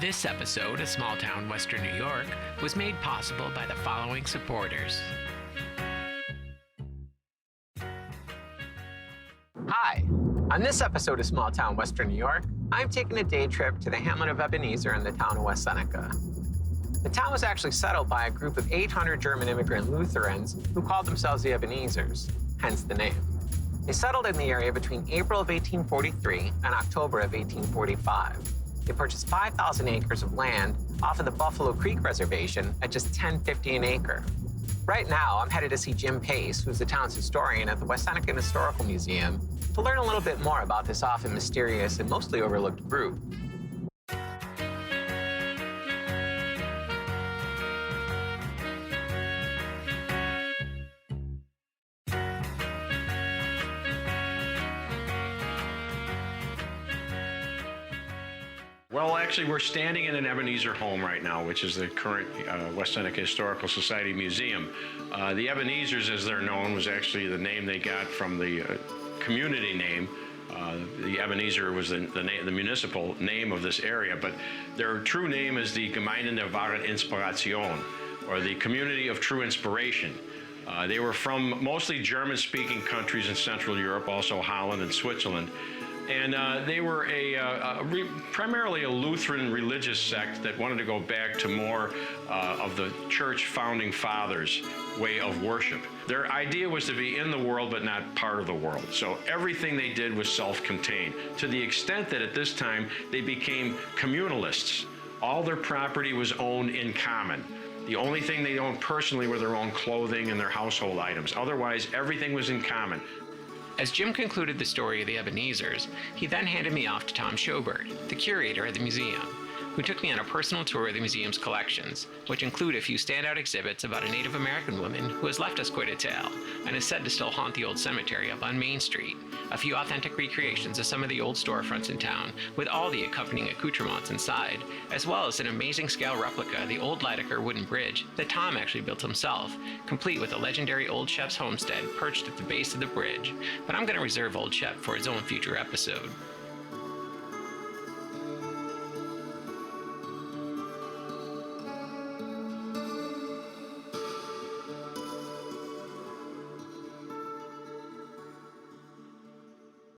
This episode of Small Town Western New York was made possible by the following supporters. Hi! On this episode of Small Town Western New York, I'm taking a day trip to the hamlet of Ebenezer in the town of West Seneca. The town was actually settled by a group of 800 German immigrant Lutherans who called themselves the Ebenezers, hence the name. They settled in the area between April of 1843 and October of 1845. They purchased 5,000 acres of land off of the Buffalo Creek Reservation at just $10.50 an acre. Right now, I'm headed to see Jim Pace, who's the town's historian at the West Seneca Historical Museum, to learn a little bit more about this often mysterious and mostly overlooked group. Well, actually, we're standing in an Ebenezer home right now, which is the current West Seneca Historical Society Museum. The Ebenezers, as they're known, was actually the name they got from the community name. The Ebenezer was the municipal name of this area, but their true name is the Gemeinde der wahren Inspiration, or the Community of True Inspiration. They were from mostly German-speaking countries in Central Europe, also Holland and Switzerland. And they were primarily a Lutheran religious sect that wanted to go back to more of the church founding fathers' way of worship. Their idea was to be in the world but not part of the world. So everything they did was self-contained, to the extent that at this time they became communalists. All their property was owned in common. The only thing they owned personally were their own clothing and their household items. Otherwise, everything was in common. As Jim concluded the story of the Ebenezers, he then handed me off to Tom Schobert, the curator of the museum, who took me on a personal tour of the museum's collections, which include a few standout exhibits about a Native American woman who has left us quite a tale and is said to still haunt the old cemetery up on Main Street, a few authentic recreations of some of the old storefronts in town with all the accompanying accoutrements inside, as well as an amazing scale replica of the old Lydecker wooden bridge that Tom actually built himself, complete with a legendary Old Shep's homestead perched at the base of the bridge. But I'm going to reserve Old Shep for his own future episode.